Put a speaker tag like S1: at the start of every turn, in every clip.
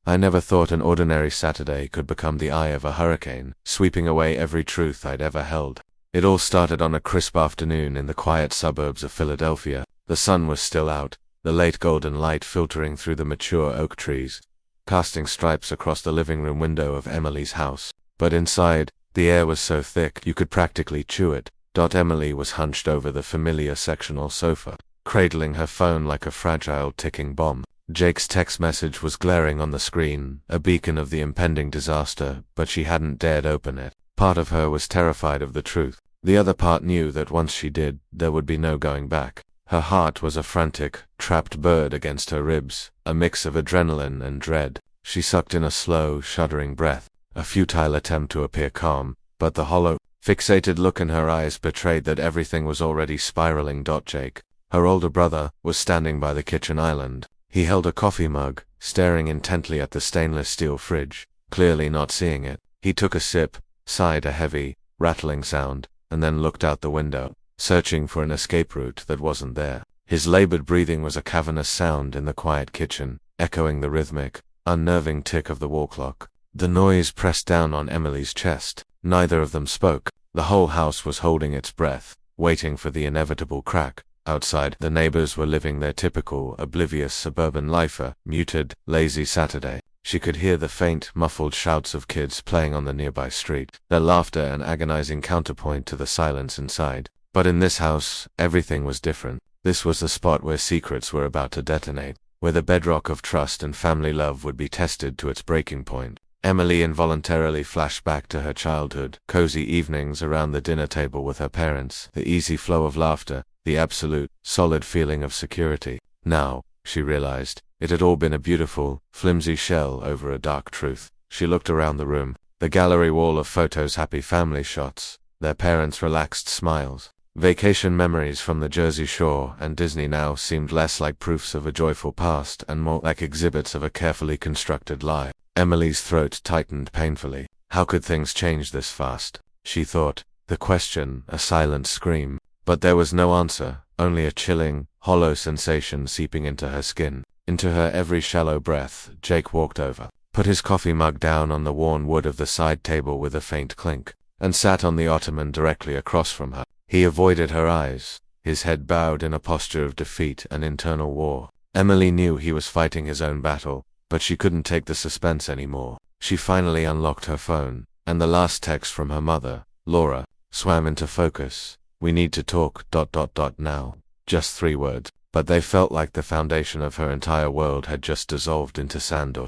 S1: I never thought an ordinary Saturday could become the eye of a hurricane, sweeping away every truth I'd ever held. It all started on a crisp afternoon in the quiet suburbs of Philadelphia. The sun was still out, the late golden light filtering through the mature oak trees, casting stripes across the living room window of Emily's house. But inside, the air was so thick you could practically chew it. Emily was hunched over the familiar sectional sofa, cradling her phone like a fragile ticking bomb. Jake's text message was glaring on the screen, a beacon of the impending disaster, but she hadn't dared open it. Part of her was terrified of the truth. The other part knew that once she did, there would be no going back. Her heart was a frantic, trapped bird against her ribs, a mix of adrenaline and dread. She sucked in a slow, shuddering breath, a futile attempt to appear calm, but the hollow, fixated look in her eyes betrayed that everything was already spiraling. Jake, her older brother, was standing by the kitchen island. He held a coffee mug, staring intently at the stainless steel fridge, clearly not seeing it. He took a sip, sighed a heavy, rattling sound, and then looked out the window, searching for an escape route that wasn't there. His labored breathing was a cavernous sound in the quiet kitchen, echoing the rhythmic, unnerving tick of the wall clock. The noise pressed down on Emily's chest. Neither of them spoke. The whole house was holding its breath, waiting for the inevitable crack. Outside, the neighbors were living their typical, oblivious suburban life, a muted, lazy Saturday. She could hear the faint, muffled shouts of kids playing on the nearby street, their laughter an agonizing counterpoint to the silence inside. But in this house, everything was different. This was the spot where secrets were about to detonate, where the bedrock of trust and family love would be tested to its breaking point. Emily involuntarily flashed back to her childhood, cozy evenings around the dinner table with her parents, the easy flow of laughter, the absolute, solid feeling of security. Now, she realized, it had all been a beautiful, flimsy shell over a dark truth. She looked around the room, the gallery wall of photos, happy family shots, their parents' relaxed smiles. Vacation memories from the Jersey Shore and Disney now seemed less like proofs of a joyful past and more like exhibits of a carefully constructed lie. Emily's throat tightened painfully. How could things change this fast? She thought. The question, a silent scream. But there was no answer, only a chilling, hollow sensation seeping into her skin. Into her every shallow breath. Jake walked over, put his coffee mug down on the worn wood of the side table with a faint clink, and sat on the ottoman directly across from her. He avoided her eyes, his head bowed in a posture of defeat and internal war. Emily knew he was fighting his own battle, but she couldn't take the suspense anymore. She finally unlocked her phone, and the last text from her mother, Laura, swam into focus. "We need to talk, now." Just 3 words, but they felt like the foundation of her entire world had just dissolved into sand.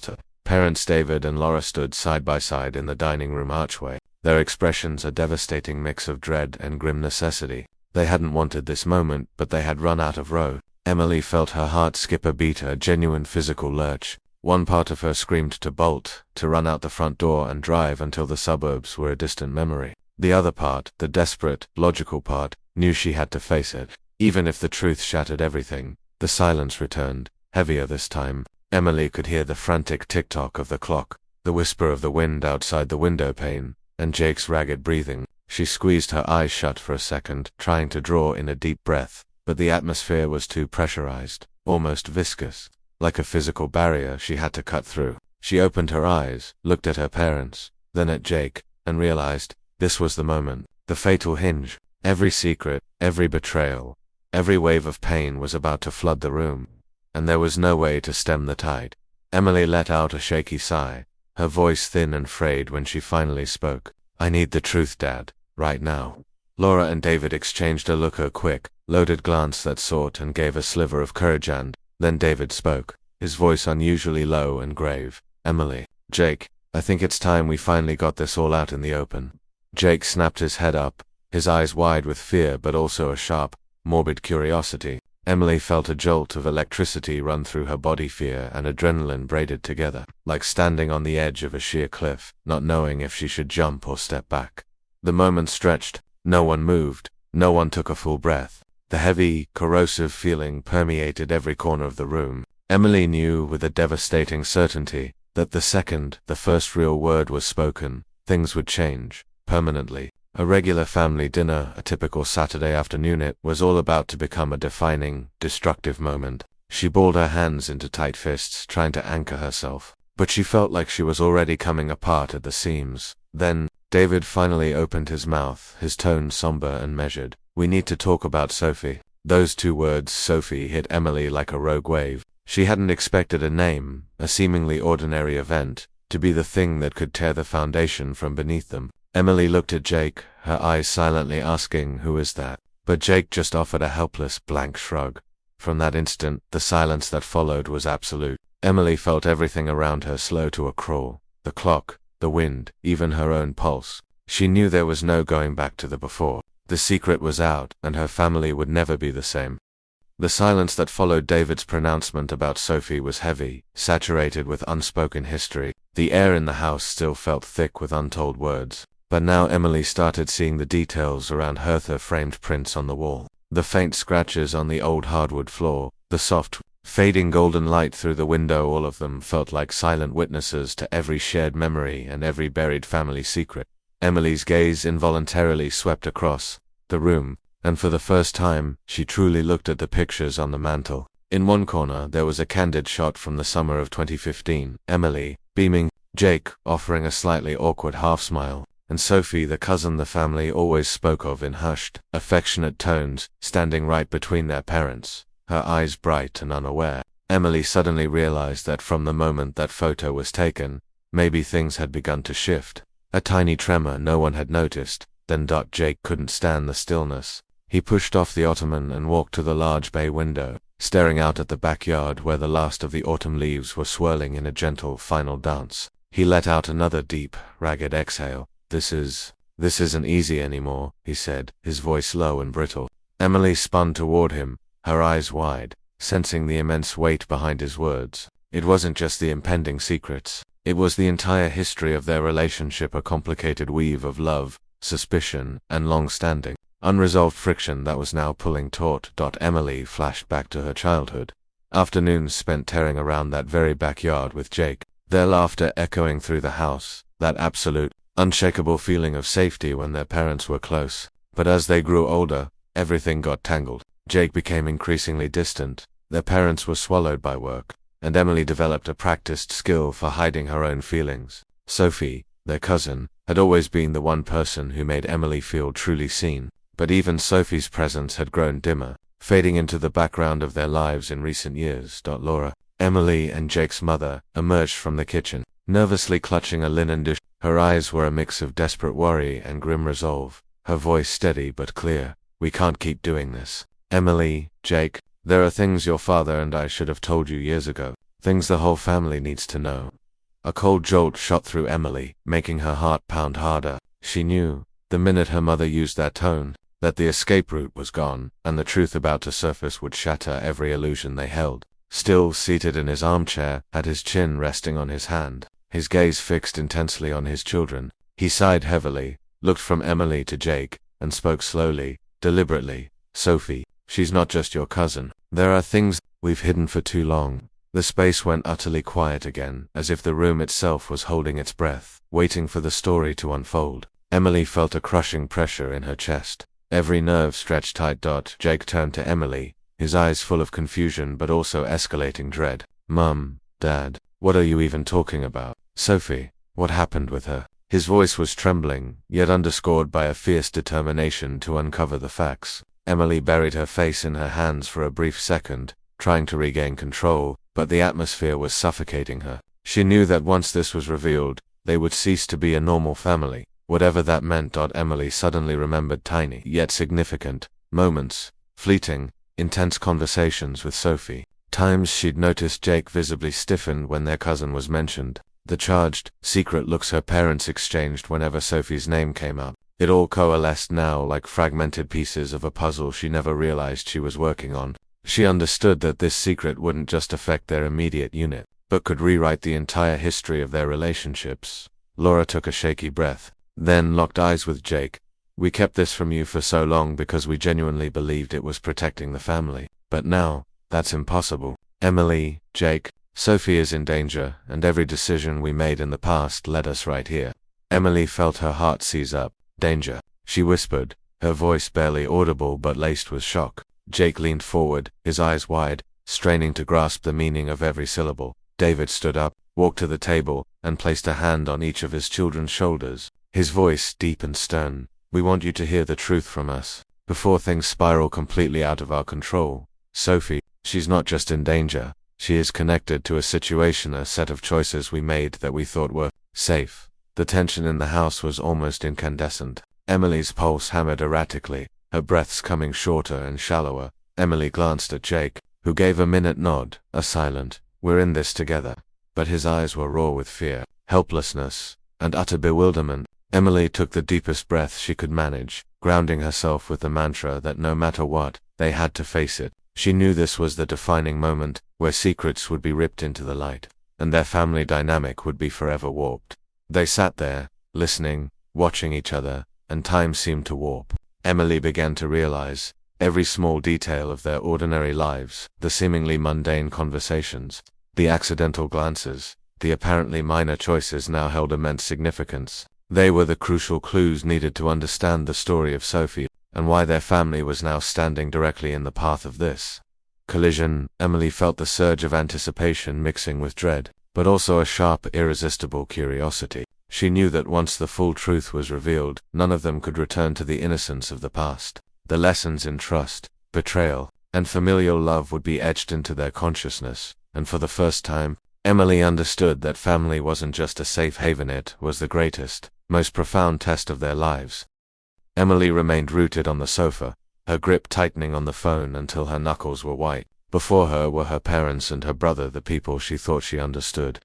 S1: Parents David and Laura stood side by side in the dining room archway, their expressions a devastating mix of dread and grim necessity. They hadn't wanted this moment, but they had run out of road. Emily felt her heart skip a beat, a genuine physical lurch. One part of her screamed to bolt, to run out the front door and drive until the suburbs were a distant memory. The other part, the desperate, logical part, knew she had to face it. Even if the truth shattered everything. The silence returned, heavier this time. Emily could hear the frantic tick-tock of the clock, the whisper of the wind outside the window pane, and Jake's ragged breathing. She squeezed her eyes shut for a second, trying to draw in a deep breath, but the atmosphere was too pressurized, almost viscous. Like a physical barrier she had to cut through. She opened her eyes, looked at her parents, then at Jake, and realized, this was the moment, the fatal hinge. Every secret, every betrayal, every wave of pain was about to flood the room, and there was no way to stem the tide. Emily let out a shaky sigh, her voice thin and frayed when she finally spoke. "I need the truth, Dad, right now." Laura and David exchanged a look, a quick, loaded glance that sought and gave a sliver of courage, and then David spoke, his voice unusually low and grave. "Emily, Jake, I think it's time we finally got this all out in the open." Jake snapped his head up, his eyes wide with fear but also a sharp, morbid curiosity. Emily felt a jolt of electricity run through her body, fear and adrenaline braided together, like standing on the edge of a sheer cliff, not knowing if she should jump or step back. The moment stretched. No one moved. No one took a full breath. The heavy, corrosive feeling permeated every corner of the room. Emily knew with a devastating certainty that the second the first real word was spoken, things would change, permanently. A regular family dinner, a typical Saturday afternoon, it was all about to become a defining, destructive moment. She balled her hands into tight fists, trying to anchor herself. but she felt like she was already coming apart at the seams. Then, David finally opened his mouth, his tone somber and measured. "We need to talk about Sophie." Those two words, Sophie, hit Emily like a rogue wave. She hadn't expected a name, a seemingly ordinary event, to be the thing that could tear the foundation from beneath them. Emily looked at Jake, her eyes silently asking, "Who is that?" But Jake just offered a helpless, blank shrug. From that instant, the silence that followed was absolute. Emily felt everything around her slow to a crawl. The clock, the wind, even her own pulse. She knew there was no going back to the before. The secret was out, and her family would never be the same. The silence that followed David's pronouncement about Sophie was heavy, saturated with unspoken history. The air in the house still felt thick with untold words. But now Emily started seeing the details around Hertha-framed prints on the wall. The faint scratches on the old hardwood floor, the soft, fading golden light through the window, all of them felt like silent witnesses to every shared memory and every buried family secret. Emily's gaze involuntarily swept across the room, and for the first time, she truly looked at the pictures on the mantel. In one corner, there was a candid shot from the summer of 2015, Emily, beaming, Jake, offering a slightly awkward half-smile, and Sophie, the cousin the family always spoke of in hushed, affectionate tones, standing right between their parents, her eyes bright and unaware. Emily suddenly realized that from the moment that photo was taken, maybe things had begun to shift. A tiny tremor no one had noticed, then Jake couldn't stand the stillness. He pushed off the ottoman and walked to the large bay window, staring out at the backyard where the last of the autumn leaves were swirling in a gentle final dance. He let out another deep, ragged exhale. This isn't easy anymore," he said, his voice low and brittle. Emily spun toward him, her eyes wide, sensing the immense weight behind his words. It wasn't just the impending secrets. It was the entire history of their relationship, a complicated weave of love, suspicion, and long-standing, unresolved friction that was now pulling taut. Emily flashed back to her childhood. Afternoons spent tearing around that very backyard with Jake, their laughter echoing through the house, that absolute, unshakable feeling of safety when their parents were close. But as they grew older, everything got tangled. Jake became increasingly distant, their parents were swallowed by work, and Emily developed a practiced skill for hiding her own feelings. Sophie, their cousin, had always been the one person who made Emily feel truly seen, but even Sophie's presence had grown dimmer, fading into the background of their lives in recent years. Laura, Emily and Jake's mother, emerged from the kitchen, nervously clutching a linen dish. Her eyes were a mix of desperate worry and grim resolve, her voice steady but clear. "We can't keep doing this. Emily, Jake, there are things your father and I should have told you years ago, things the whole family needs to know." A cold jolt shot through Emily, making her heart pound harder. She knew, the minute her mother used that tone, that the escape route was gone, and the truth about to surface would shatter every illusion they held. Still seated in his armchair, had his chin resting on his hand, his gaze fixed intensely on his children, he sighed heavily, looked from Emily to Jake, and spoke slowly, deliberately. "Sophie, she's not just your cousin. There are things we've hidden for too long." The space went utterly quiet again, as if the room itself was holding its breath, waiting for the story to unfold. Emily felt a crushing pressure in her chest. Every nerve stretched tight. Jake turned to Emily, his eyes full of confusion but also escalating dread. "Mum, Dad, what are you even talking about? Sophie, what happened with her?" His voice was trembling, yet underscored by a fierce determination to uncover the facts. Emily buried her face in her hands for a brief second, trying to regain control, but the atmosphere was suffocating her. She knew that once this was revealed, they would cease to be a normal family, whatever that meant. Emily suddenly remembered tiny, yet significant, moments, fleeting, intense conversations with Sophie. Times she'd noticed Jake visibly stiffen when their cousin was mentioned, the charged, secret looks her parents exchanged whenever Sophie's name came up. It all coalesced now like fragmented pieces of a puzzle she never realized she was working on. She understood that this secret wouldn't just affect their immediate unit, but could rewrite the entire history of their relationships. Laura took a shaky breath, then locked eyes with Jake. "We kept this from you for so long because we genuinely believed it was protecting the family. But now, that's impossible. Emily, Jake, Sophie is in danger, and every decision we made in the past led us right here." Emily felt her heart seize up. "Danger," she whispered, her voice barely audible but laced with shock. Jake leaned forward, his eyes wide, straining to grasp the meaning of every syllable. David stood up, walked to the table, and placed a hand on each of his children's shoulders. His voice deep and stern. "We want you to hear the truth from us, before things spiral completely out of our control. Sophie, she's not just in danger, she is connected to a situation, a set of choices we made that we thought were safe." The tension in the house was almost incandescent. Emily's pulse hammered erratically, her breaths coming shorter and shallower. Emily glanced at Jake, who gave a minute nod, a silent, "We're in this together." But his eyes were raw with fear, helplessness, and utter bewilderment. Emily took the deepest breath she could manage, grounding herself with the mantra that no matter what, they had to face it. She knew this was the defining moment, where secrets would be ripped into the light, and their family dynamic would be forever warped. They sat there, listening, watching each other, and time seemed to warp. Emily began to realize every small detail of their ordinary lives, the seemingly mundane conversations, the accidental glances, the apparently minor choices now held immense significance. They were the crucial clues needed to understand the story of Sophie, and why their family was now standing directly in the path of this collision. Emily felt the surge of anticipation mixing with dread, but also a sharp, irresistible curiosity. She knew that once the full truth was revealed, none of them could return to the innocence of the past. The lessons in trust, betrayal, and familial love would be etched into their consciousness, and for the first time, Emily understood that family wasn't just a safe haven, it was the greatest, most profound test of their lives. Emily remained rooted on the sofa, her grip tightening on the phone until her knuckles were white. Before her were her parents and her brother, the people she thought she understood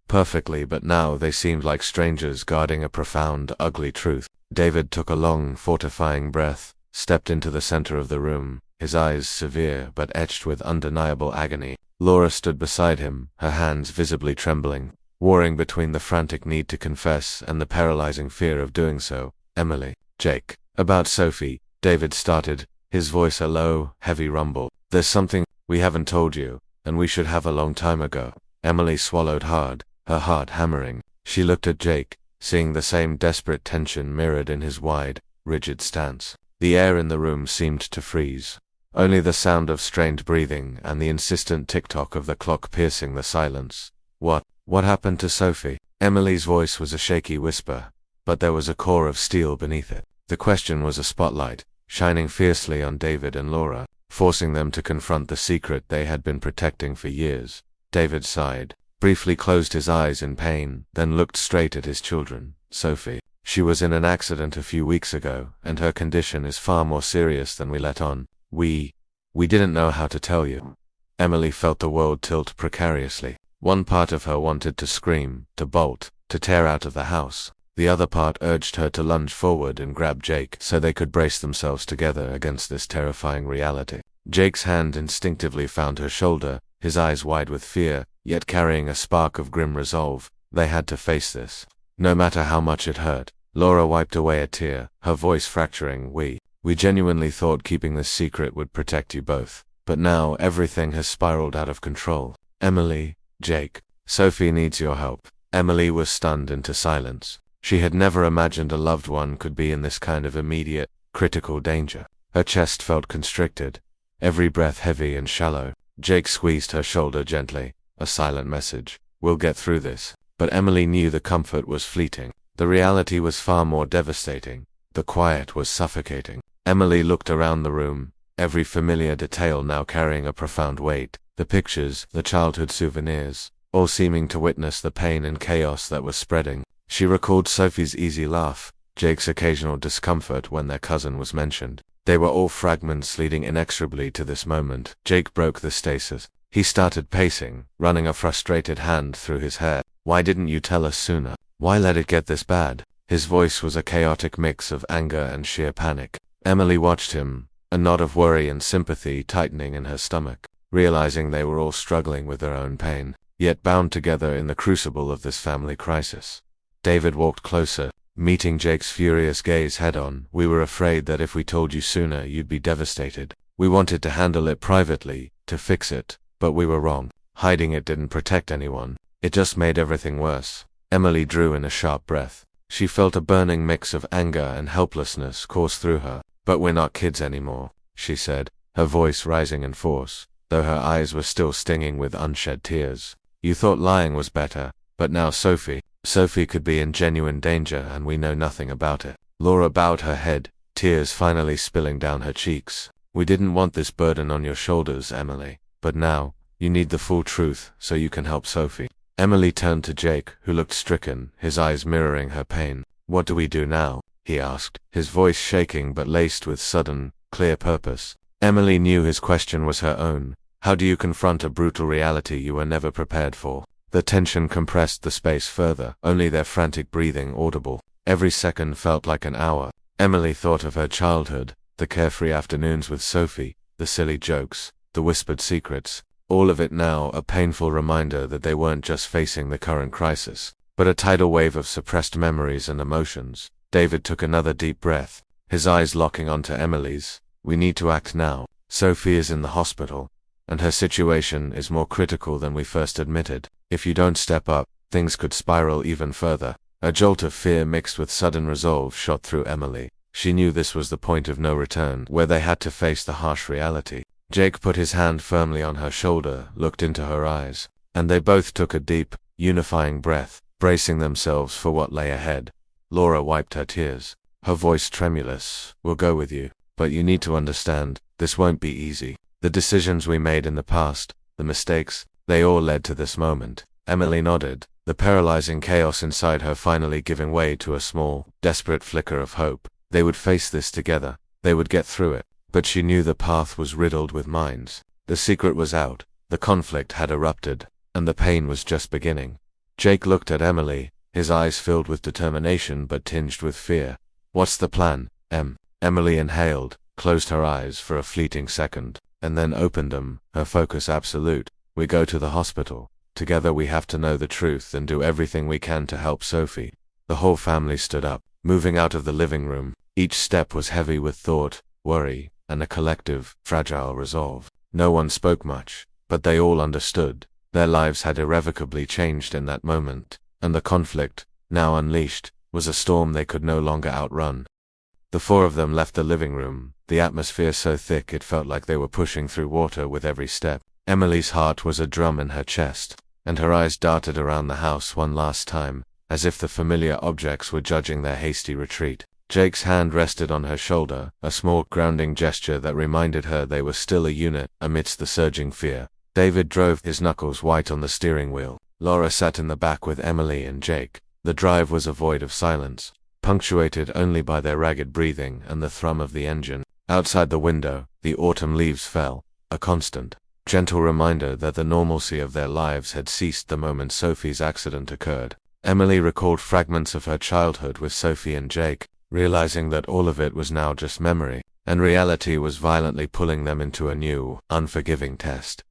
S1: perfectly, but now they seemed like strangers guarding a profound, ugly truth. David took a long, fortifying breath, stepped into the center of the room, his eyes severe but etched with undeniable agony. Laura stood beside him, her hands visibly trembling, warring between the frantic need to confess and the paralyzing fear of doing so. "Emily, Jake, about Sophie," David started, his voice a low, heavy rumble. "There's something we haven't told you, and we should have a long time ago." Emily swallowed hard, her heart hammering. She looked at Jake, seeing the same desperate tension mirrored in his wide, rigid stance. The air in the room seemed to freeze. Only the sound of strained breathing and the insistent tick-tock of the clock piercing the silence. What happened to Sophie?" Emily's voice was a shaky whisper, but there was a core of steel beneath it. The question was a spotlight, shining fiercely on David and Laura, forcing them to confront the secret they had been protecting for years. David sighed, briefly closed his eyes in pain, then looked straight at his children. "Sophie, she was in an accident a few weeks ago, and her condition is far more serious than we let on. We didn't know how to tell you." Emily felt the world tilt precariously. One part of her wanted to scream, to bolt, to tear out of the house. The other part urged her to lunge forward and grab Jake so they could brace themselves together against this terrifying reality. Jake's hand instinctively found her shoulder, his eyes wide with fear, yet carrying a spark of grim resolve. They had to face this, no matter how much it hurt. Laura wiped away a tear, her voice fracturing. We genuinely thought keeping this secret would protect you both, but now everything has spiraled out of control. Emily, Jake, Sophie needs your help." Emily was stunned into silence. She had never imagined a loved one could be in this kind of immediate, critical danger. Her chest felt constricted, every breath heavy and shallow. Jake squeezed her shoulder gently, a silent message. "We'll get through this." But Emily knew the comfort was fleeting. The reality was far more devastating. The quiet was suffocating. Emily looked around the room, every familiar detail now carrying a profound weight. The pictures, the childhood souvenirs, all seeming to witness the pain and chaos that was spreading. She recalled Sophie's easy laugh, Jake's occasional discomfort when their cousin was mentioned. They were all fragments leading inexorably to this moment. Jake broke the stasis. He started pacing, running a frustrated hand through his hair. "Why didn't you tell us sooner? Why let it get this bad?" His voice was a chaotic mix of anger and sheer panic. Emily watched him, a knot of worry and sympathy tightening in her stomach, realizing they were all struggling with their own pain, yet bound together in the crucible of this family crisis. David walked closer, meeting Jake's furious gaze head-on. "We were afraid that if we told you sooner, you'd be devastated. We wanted to handle it privately, to fix it, but we were wrong. Hiding it didn't protect anyone. It just made everything worse." Emily drew in a sharp breath. She felt a burning mix of anger and helplessness course through her. "But we're not kids anymore," she said, her voice rising in force, though her eyes were still stinging with unshed tears. "You thought lying was better, But now Sophie could be in genuine danger and we know nothing about it. Laura bowed her head, tears finally spilling down her cheeks. We didn't want this burden on your shoulders, Emily. But now, you need the full truth so you can help Sophie. Emily turned to Jake, who looked stricken, his eyes mirroring her pain. What do we do now? He asked, his voice shaking but laced with sudden, clear purpose. Emily knew his question was her own. How do you confront a brutal reality you were never prepared for? The tension compressed the space further, only their frantic breathing audible. Every second felt like an hour. Emily thought of her childhood, the carefree afternoons with Sophie, the silly jokes, the whispered secrets, all of it now a painful reminder that they weren't just facing the current crisis, but a tidal wave of suppressed memories and emotions. David took another deep breath, his eyes locking onto Emily's. We need to act now. Sophie is in the hospital, and her situation is more critical than we first admitted. If you don't step up, things could spiral even further. A jolt of fear mixed with sudden resolve shot through Emily. She knew this was the point of no return, where they had to face the harsh reality. Jake put his hand firmly on her shoulder, looked into her eyes, and they both took a deep, unifying breath, bracing themselves for what lay ahead. Laura wiped her tears, her voice tremulous. We'll go with you, but you need to understand, this won't be easy. The decisions we made in the past, the mistakes, they all led to this moment. Emily nodded, the paralyzing chaos inside her finally giving way to a small, desperate flicker of hope. They would face this together. They would get through it. But she knew the path was riddled with mines. The secret was out, the conflict had erupted, and the pain was just beginning. Jake looked at Emily, his eyes filled with determination but tinged with fear. What's the plan, Em? Emily inhaled, closed her eyes for a fleeting second, and then opened them, her focus absolute. We go to the hospital. Together we have to know the truth and do everything we can to help Sophie. The whole family stood up, moving out of the living room. Each step was heavy with thought, worry, and a collective, fragile resolve. No one spoke much, but they all understood. Their lives had irrevocably changed in that moment, and the conflict, now unleashed, was a storm they could no longer outrun. The four of them left the living room, the atmosphere so thick it felt like they were pushing through water with every step. Emily's heart was a drum in her chest, and her eyes darted around the house one last time, as if the familiar objects were judging their hasty retreat. Jake's hand rested on her shoulder, a small grounding gesture that reminded her they were still a unit amidst the surging fear. David drove, his knuckles white on the steering wheel. Laura sat in the back with Emily and Jake. The drive was a void of silence, punctuated only by their ragged breathing and the thrum of the engine. Outside the window, the autumn leaves fell, a constant, gentle reminder that the normalcy of their lives had ceased the moment Sophie's accident occurred. Emily recalled fragments of her childhood with Sophie and Jake, realizing that all of it was now just memory, and reality was violently pulling them into a new, unforgiving test.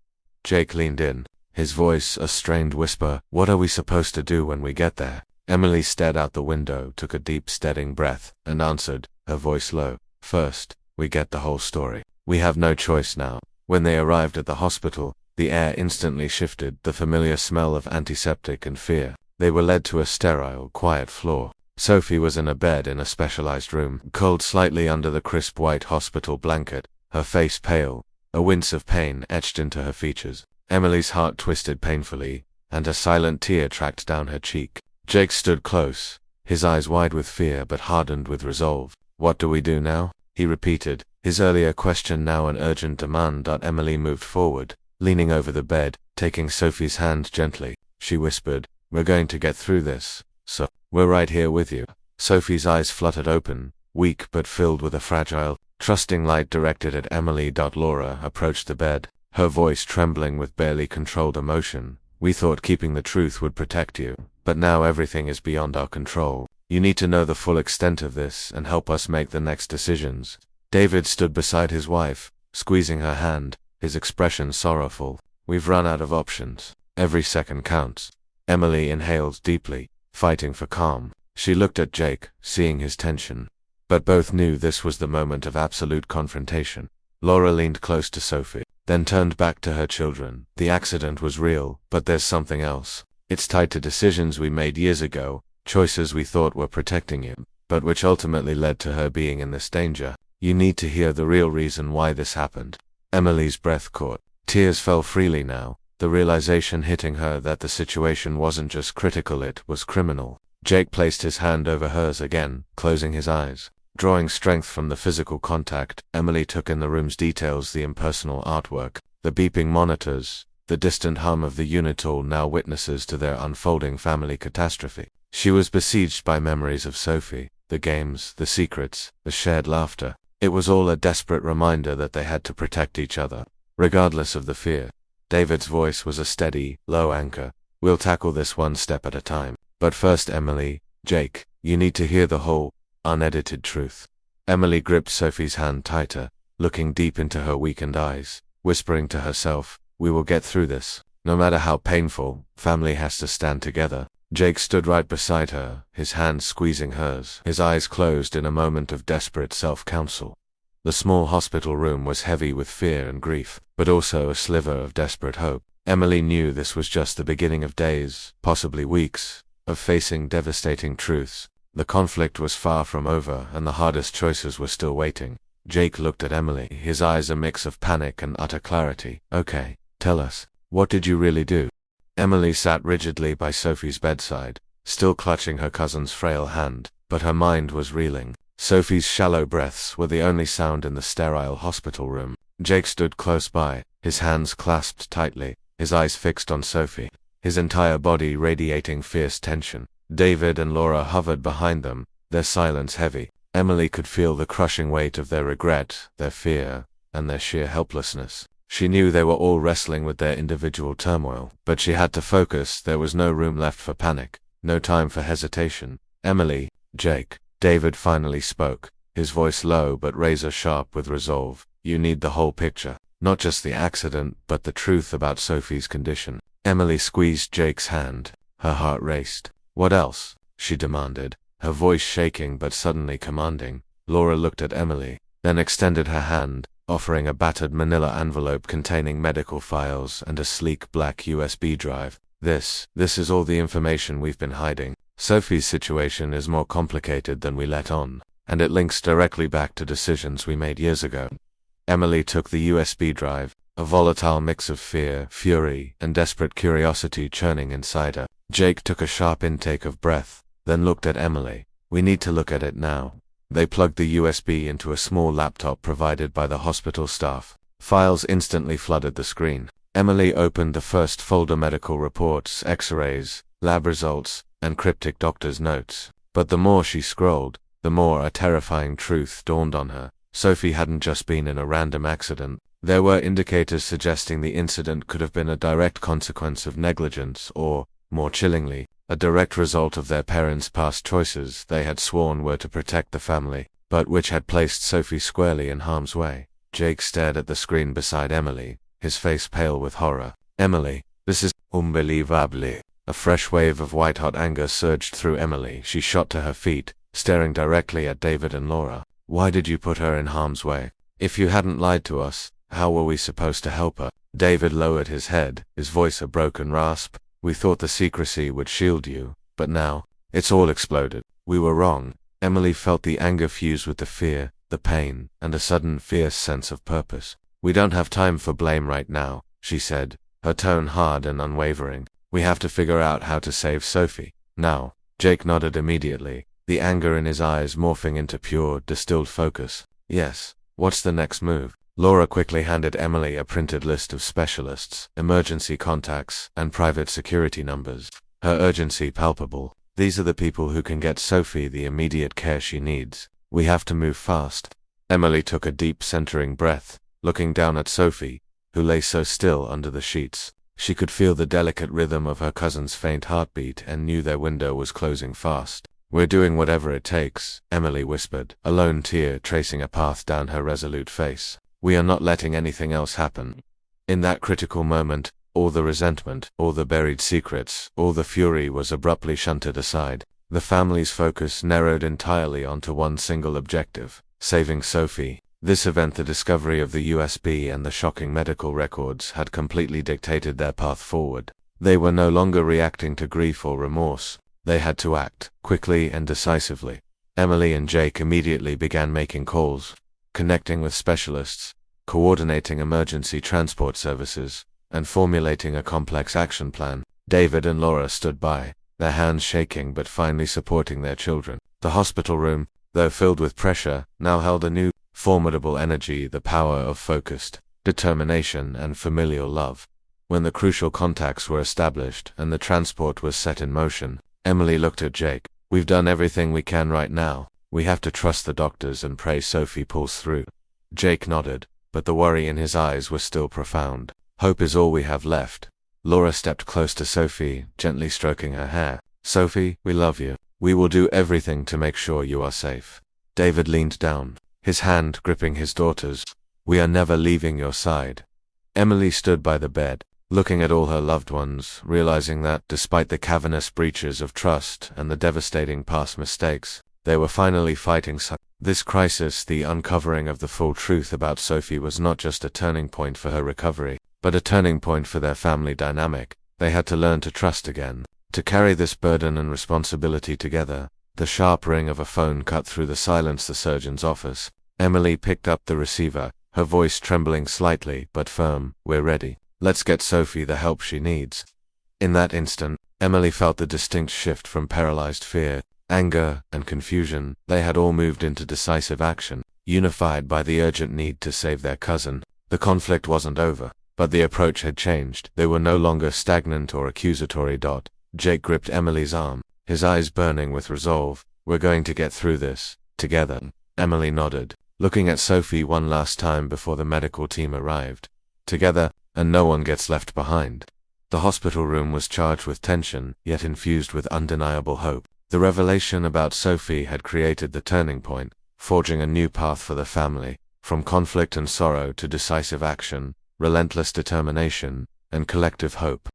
S1: Jake leaned in, his voice a strained whisper. What are we supposed to do when we get there? Emily stared out the window, took a deep, steadying breath, and answered, her voice low. First, we get the whole story. We have no choice now. When they arrived at the hospital, the air instantly shifted, the familiar smell of antiseptic and fear. They were led to a sterile, quiet floor. Sophie was in a bed in a specialized room, curled slightly under the crisp white hospital blanket, her face pale, a wince of pain etched into her features. Emily's heart twisted painfully, and a silent tear tracked down her cheek. Jake stood close, his eyes wide with fear but hardened with resolve. What do we do now? He repeated, his earlier question now an urgent demand. Emily moved forward, leaning over the bed, taking Sophie's hand gently. She whispered, we're going to get through this, so we're right here with you. Sophie's eyes fluttered open, weak but filled with a fragile, trusting light directed at Emily. Laura approached the bed, her voice trembling with barely controlled emotion. We thought keeping the truth would protect you, but now everything is beyond our control. You need to know the full extent of this and help us make the next decisions. David stood beside his wife, squeezing her hand, his expression sorrowful. We've run out of options. Every second counts. Emily inhaled deeply, fighting for calm. She looked at Jake, seeing his tension. But both knew this was the moment of absolute confrontation. Laura leaned close to Sophie, then turned back to her children. The accident was real, but there's something else. It's tied to decisions we made years ago, choices we thought were protecting you, but which ultimately led to her being in this danger. You need to hear the real reason why this happened. Emily's breath caught. Tears fell freely now, the realization hitting her that the situation wasn't just critical, it was criminal. Jake placed his hand over hers again, closing his eyes. Drawing strength from the physical contact, Emily took in the room's details, the impersonal artwork, the beeping monitors, the distant hum of the unit, all now witnesses to their unfolding family catastrophe. She was besieged by memories of Sophie, the games, the secrets, the shared laughter. It was all a desperate reminder that they had to protect each other, regardless of the fear. David's voice was a steady, low anchor. We'll tackle this one step at a time. But first, Emily, Jake, you need to hear the whole, unedited truth. Emily gripped Sophie's hand tighter, looking deep into her weakened eyes, whispering to herself, we will get through this. No matter how painful, family has to stand together. Jake stood right beside her, his hand squeezing hers, his eyes closed in a moment of desperate self-counsel. The small hospital room was heavy with fear and grief, but also a sliver of desperate hope. Emily knew this was just the beginning of days, possibly weeks, of facing devastating truths. The conflict was far from over, and the hardest choices were still waiting. Jake looked at Emily, his eyes a mix of panic and utter clarity. Okay, tell us, what did you really do? Emily sat rigidly by Sophie's bedside, still clutching her cousin's frail hand, but her mind was reeling. Sophie's shallow breaths were the only sound in the sterile hospital room. Jake stood close by, his hands clasped tightly, his eyes fixed on Sophie, his entire body radiating fierce tension. David and Laura hovered behind them, their silence heavy. Emily could feel the crushing weight of their regret, their fear, and their sheer helplessness. She knew they were all wrestling with their individual turmoil, but she had to focus. There was no room left for panic, no time for hesitation. Emily, Jake, David finally spoke, his voice low but razor-sharp with resolve. You need the whole picture, not just the accident, but the truth about Sophie's condition. Emily squeezed Jake's hand. Her heart raced. What else? She demanded, her voice shaking but suddenly commanding. Laura looked at Emily, then extended her hand, offering a battered manila envelope containing medical files and a sleek black USB drive. This is all the information we've been hiding. Sophie's situation is more complicated than we let on, and it links directly back to decisions we made years ago. Emily took the USB drive, a volatile mix of fear, fury, and desperate curiosity churning inside her. Jake took a sharp intake of breath, then looked at Emily. We need to look at it now. They plugged the USB into a small laptop provided by the hospital staff. Files instantly flooded the screen. Emily opened the first folder: medical reports, x-rays, lab results, and cryptic doctor's notes. But the more she scrolled, the more a terrifying truth dawned on her. Sophie hadn't just been in a random accident. There were indicators suggesting the incident could have been a direct consequence of negligence or, more chillingly, a direct result of their parents' past choices they had sworn were to protect the family, but which had placed Sophie squarely in harm's way. Jake stared at the screen beside Emily, his face pale with horror. Emily, this is unbelievable. A fresh wave of white-hot anger surged through Emily. She shot to her feet, staring directly at David and Laura. Why did you put her in harm's way? If you hadn't lied to us, how were we supposed to help her? David lowered his head, his voice a broken rasp. We thought the secrecy would shield you, but now, it's all exploded. We were wrong. Emily felt the anger fuse with the fear, the pain, and a sudden fierce sense of purpose. We don't have time for blame right now, she said, her tone hard and unwavering. We have to figure out how to save Sophie. Now. Jake nodded immediately, the anger in his eyes morphing into pure, distilled focus. Yes. What's the next move? Laura quickly handed Emily a printed list of specialists, emergency contacts, and private security numbers. Her urgency palpable. These are the people who can get Sophie the immediate care she needs. We have to move fast. Emily took a deep centering breath, looking down at Sophie, who lay so still under the sheets. She could feel the delicate rhythm of her cousin's faint heartbeat and knew their window was closing fast. We're doing whatever it takes, Emily whispered, a lone tear tracing a path down her resolute face. We are not letting anything else happen. In that critical moment, all the resentment, all the buried secrets, all the fury was abruptly shunted aside. The family's focus narrowed entirely onto one single objective: saving Sophie. This event, the discovery of the USB and the shocking medical records, had completely dictated their path forward. They were no longer reacting to grief or remorse. They had to act, quickly and decisively. Emily and Jake immediately began making calls, connecting with specialists, coordinating emergency transport services, and formulating a complex action plan. David and Laura stood by, their hands shaking but finally supporting their children. The hospital room, though filled with pressure, now held a new, formidable energy, the power of focused determination and familial love. When the crucial contacts were established and the transport was set in motion, Emily looked at Jake. "We've done everything we can right now. We have to trust the doctors and pray Sophie pulls through." Jake nodded, but the worry in his eyes was still profound. "Hope is all we have left." Laura stepped close to Sophie, gently stroking her hair. "Sophie, we love you. We will do everything to make sure you are safe." David leaned down, his hand gripping his daughter's. "We are never leaving your side." Emily stood by the bed, looking at all her loved ones, realizing that, despite the cavernous breaches of trust and the devastating past mistakes, they were finally fighting. This crisis, the uncovering of the full truth about Sophie, was not just a turning point for her recovery, but a turning point for their family dynamic. They had to learn to trust again, to carry this burden and responsibility together. The sharp ring of a phone cut through the silence. The surgeon's office. Emily picked up the receiver, her voice trembling slightly but firm. "We're ready. Let's get Sophie the help she needs." In that instant, Emily felt the distinct shift from paralyzed fear, anger, and confusion. They had all moved into decisive action, unified by the urgent need to save their cousin. The conflict wasn't over, but the approach had changed. They were no longer stagnant or accusatory. Jake gripped Emily's arm, his eyes burning with resolve. "We're going to get through this, together." Emily nodded, looking at Sophie one last time before the medical team arrived. "Together, and no one gets left behind." The hospital room was charged with tension, yet infused with undeniable hope. The revelation about Sophie had created the turning point, forging a new path for the family, from conflict and sorrow to decisive action, relentless determination, and collective hope.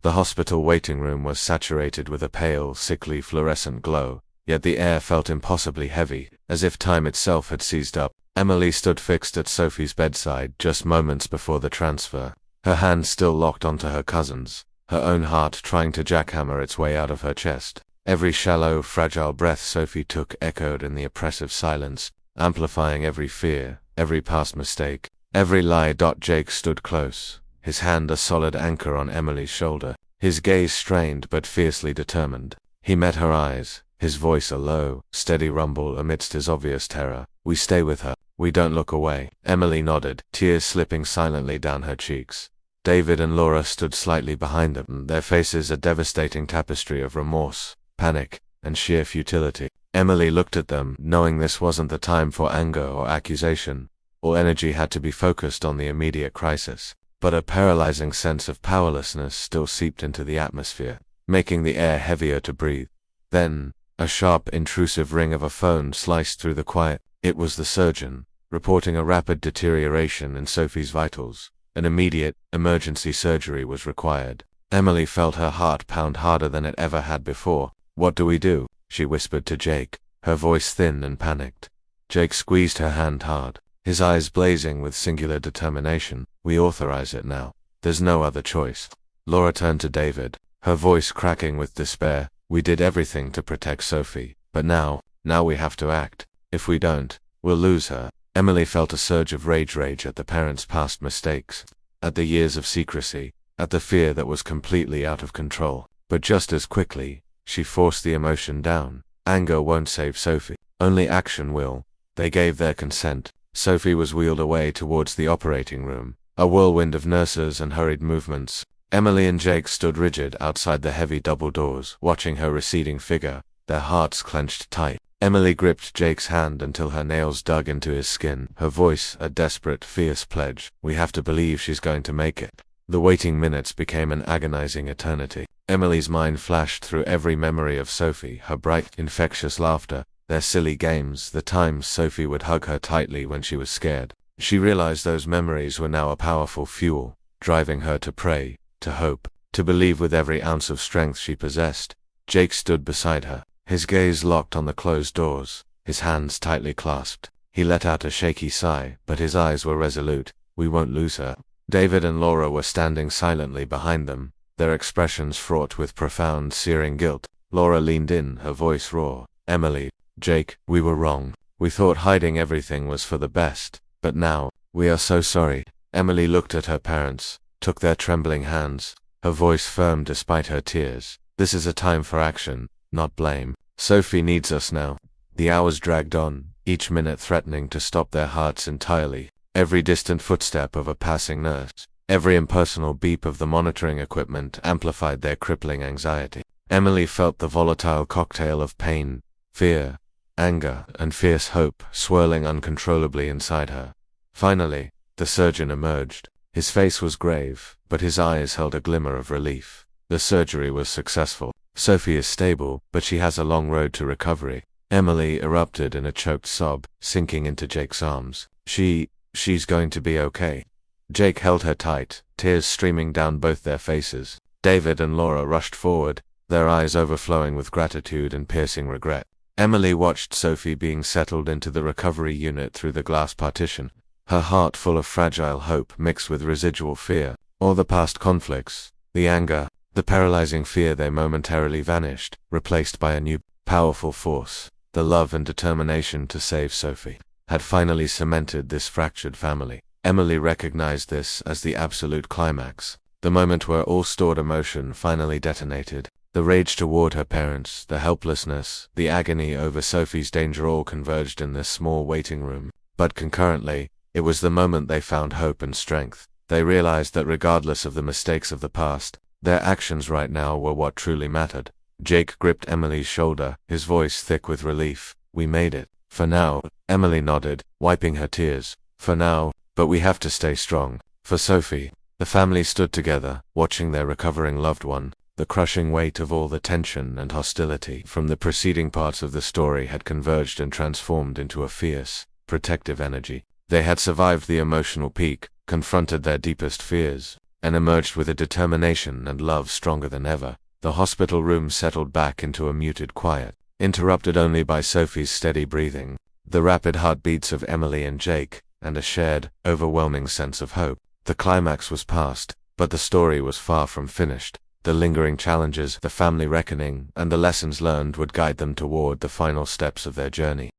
S1: The hospital waiting room was saturated with a pale, sickly fluorescent glow, yet the air felt impossibly heavy, as if time itself had seized up. Emily stood fixed at Sophie's bedside just moments before the transfer, her hand still locked onto her cousin's, her own heart trying to jackhammer its way out of her chest. Every shallow, fragile breath Sophie took echoed in the oppressive silence, amplifying every fear, every past mistake, every lie. Jake stood close, his hand a solid anchor on Emily's shoulder, his gaze strained but fiercely determined. He met her eyes, his voice a low, steady rumble amidst his obvious terror. "We stay with her. We don't look away." Emily nodded, tears slipping silently down her cheeks. David and Laura stood slightly behind them, their faces a devastating tapestry of remorse, panic, and sheer futility. Emily looked at them, knowing this wasn't the time for anger or accusation. All energy had to be focused on the immediate crisis. But a paralyzing sense of powerlessness still seeped into the atmosphere, making the air heavier to breathe. Then, a sharp, intrusive ring of a phone sliced through the quiet. It was the surgeon, reporting a rapid deterioration in Sophie's vitals. An immediate, emergency surgery was required. Emily felt her heart pound harder than it ever had before. "What do we do?" she whispered to Jake, her voice thin and panicked. Jake squeezed her hand hard, his eyes blazing with singular determination. "We authorize it now. There's no other choice." Laura turned to David, her voice cracking with despair. "We did everything to protect Sophie, but now we have to act. If we don't, we'll lose her." Emily felt a surge of rage at the parents' past mistakes, at the years of secrecy, at the fear that was completely out of control. But just as quickly, she forced the emotion down. Anger won't save Sophie. Only action will. They gave their consent. Sophie was wheeled away towards the operating room, a whirlwind of nurses and hurried movements. Emily and Jake stood rigid outside the heavy double doors, watching her receding figure, their hearts clenched tight. Emily gripped Jake's hand until her nails dug into his skin, her voice a desperate, fierce pledge. "We have to believe she's going to make it." The waiting minutes became an agonizing eternity. Emily's mind flashed through every memory of Sophie, her bright, infectious laughter, their silly games, the times Sophie would hug her tightly when she was scared. She realized those memories were now a powerful fuel, driving her to pray, to hope, to believe with every ounce of strength she possessed. Jake stood beside her, his gaze locked on the closed doors, his hands tightly clasped. He let out a shaky sigh, but his eyes were resolute. "We won't lose her." David and Laura were standing silently behind them, their expressions fraught with profound, searing guilt. Laura leaned in, her voice raw. "Emily, Jake, we were wrong. We thought hiding everything was for the best, but now, we are so sorry." Emily looked at her parents, took their trembling hands, her voice firm despite her tears. "This is a time for action, not blame. Sophie needs us now." The hours dragged on, each minute threatening to stop their hearts entirely. Every distant footstep of a passing nurse, every impersonal beep of the monitoring equipment amplified their crippling anxiety. Emily felt the volatile cocktail of pain, fear, anger, and fierce hope swirling uncontrollably inside her. Finally, the surgeon emerged. His face was grave, but his eyes held a glimmer of relief. "The surgery was successful. Sophie is stable, but she has a long road to recovery." Emily erupted in a choked sob, sinking into Jake's arms. She's going to be okay." Jake held her tight, tears streaming down both their faces. David and Laura rushed forward, their eyes overflowing with gratitude and piercing regret. Emily watched Sophie being settled into the recovery unit through the glass partition, her heart full of fragile hope mixed with residual fear. All the past conflicts, the anger, the paralyzing fear, they momentarily vanished, replaced by a new, powerful force. The love and determination to save Sophie had finally cemented this fractured family. Emily recognized this as the absolute climax, the moment where all stored emotion finally detonated. The rage toward her parents, the helplessness, the agony over Sophie's danger all converged in this small waiting room. But concurrently, it was the moment they found hope and strength. They realized that regardless of the mistakes of the past, their actions right now were what truly mattered. Jake gripped Emily's shoulder, his voice thick with relief. "We made it. For now." Emily nodded, wiping her tears. "For now, but we have to stay strong. For Sophie." The family stood together, watching their recovering loved one. The crushing weight of all the tension and hostility from the preceding parts of the story had converged and transformed into a fierce, protective energy. They had survived the emotional peak, confronted their deepest fears, and emerged with a determination and love stronger than ever. The hospital room settled back into a muted quiet, interrupted only by Sophie's steady breathing, the rapid heartbeats of Emily and Jake, and a shared, overwhelming sense of hope. The climax was past, but the story was far from finished. The lingering challenges, the family reckoning, and the lessons learned would guide them toward the final steps of their journey.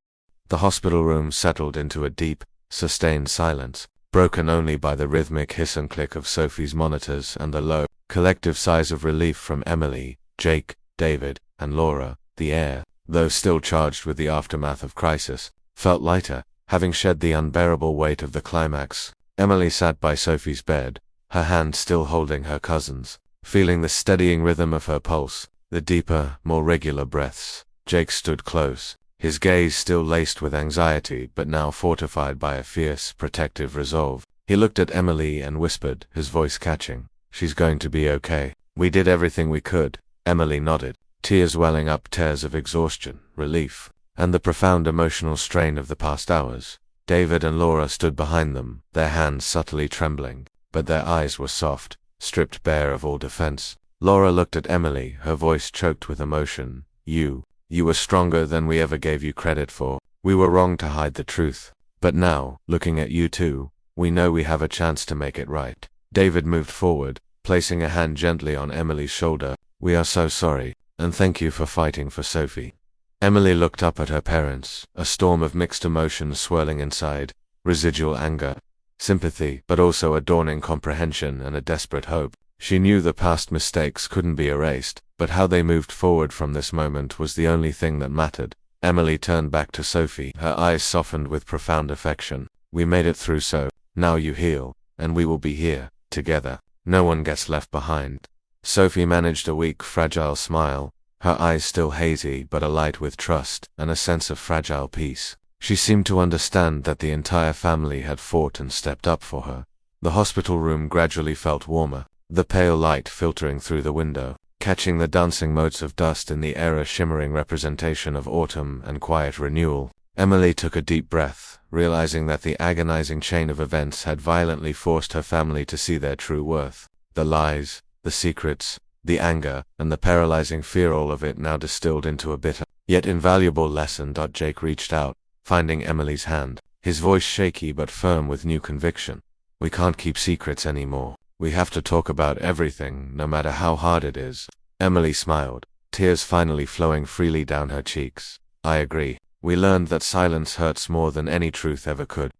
S1: The hospital room settled into a deep, sustained silence, broken only by the rhythmic hiss and click of Sophie's monitors and the low, collective sighs of relief from Emily, Jake, David, and Laura. The air, though still charged with the aftermath of crisis, felt lighter, having shed the unbearable weight of the climax. Emily sat by Sophie's bed, her hand still holding her cousin's, feeling the steadying rhythm of her pulse, the deeper, more regular breaths. Jake stood close, his gaze still laced with anxiety but now fortified by a fierce, protective resolve. He looked at Emily and whispered, his voice catching, "She's going to be okay. We did everything we could." Emily nodded, tears welling up, tears of exhaustion, relief, and the profound emotional strain of the past hours. David and Laura stood behind them, their hands subtly trembling, but their eyes were soft, stripped bare of all defense. Laura looked at Emily, her voice choked with emotion. You were stronger than we ever gave you credit for. We were wrong to hide the truth. But now, looking at you two, we know we have a chance to make it right." David moved forward, placing a hand gently on Emily's shoulder. "We are so sorry, and thank you for fighting for Sophie." Emily looked up at her parents, a storm of mixed emotions swirling inside, residual anger, sympathy, but also a dawning comprehension and a desperate hope. She knew the past mistakes couldn't be erased, but how they moved forward from this moment was the only thing that mattered. Emily turned back to Sophie, her eyes softened with profound affection. "We made it through, so now you heal, and we will be here, together. No one gets left behind." Sophie managed a weak, fragile smile, her eyes still hazy but alight with trust and a sense of fragile peace. She seemed to understand that the entire family had fought and stepped up for her. The hospital room gradually felt warmer, the pale light filtering through the window, catching the dancing motes of dust in the air, a shimmering representation of autumn and quiet renewal. Emily took a deep breath, realizing that the agonizing chain of events had violently forced her family to see their true worth. The lies, the secrets, the anger, and the paralyzing fear, all of it now distilled into a bitter, yet invaluable lesson. Jake reached out, finding Emily's hand, his voice shaky but firm with new conviction. "We can't keep secrets anymore. We have to talk about everything, no matter how hard it is." Emily smiled, tears finally flowing freely down her cheeks. "I agree. We learned that silence hurts more than any truth ever could."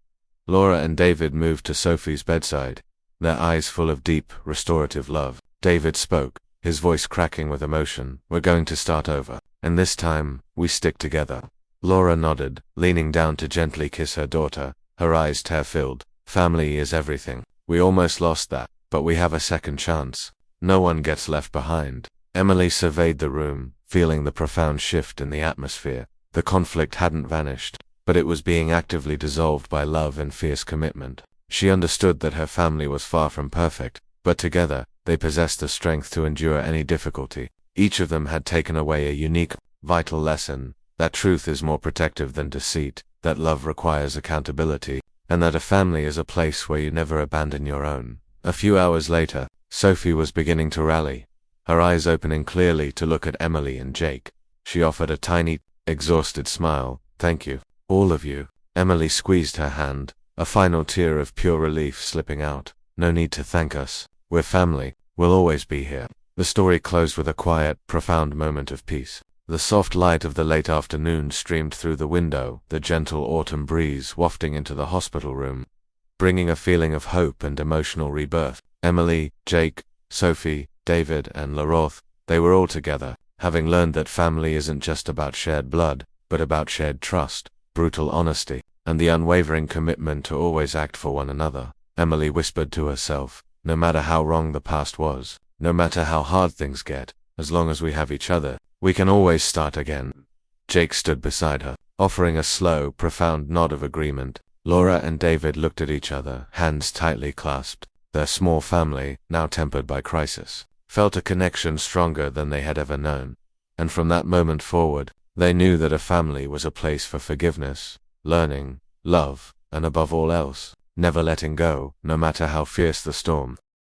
S1: Laura and David moved to Sophie's bedside, their eyes full of deep, restorative love. David spoke, his voice cracking with emotion. "We're going to start over. And this time, we stick together." Laura nodded, leaning down to gently kiss her daughter, her eyes tear-filled. "Family is everything. We almost lost that, but we have a second chance. No one gets left behind." Emily surveyed the room, feeling the profound shift in the atmosphere. The conflict hadn't vanished, but it was being actively dissolved by love and fierce commitment. She understood that her family was far from perfect, but together, they possessed the strength to endure any difficulty. Each of them had taken away a unique, vital lesson, that truth is more protective than deceit, that love requires accountability, and that a family is a place where you never abandon your own. A few hours later, Sophie was beginning to rally, her eyes opening clearly to look at Emily and Jake. She offered a tiny, exhausted smile. "Thank you, all of you." Emily squeezed her hand, a final tear of pure relief slipping out. "No need to thank us. We're family. We'll always be here." The story closed with a quiet, profound moment of peace. The soft light of the late afternoon streamed through the window, the gentle autumn breeze wafting into the hospital room, bringing a feeling of hope and emotional rebirth. Emily, Jake, Sophie, David, and Laroth, they were all together, having learned that family isn't just about shared blood, but about shared trust, brutal honesty, and the unwavering commitment to always act for one another. Emily whispered to herself, "No matter how wrong the past was, no matter how hard things get, as long as we have each other, we can always start again." Jake stood beside her, offering a slow, profound nod of agreement. Laura and David looked at each other, hands tightly clasped. Their small family, now tempered by crisis, felt a connection stronger than they had ever known. And from that moment forward, they knew that a family was a place for forgiveness, learning, love, and above all else, never letting go, no matter how fierce the storm.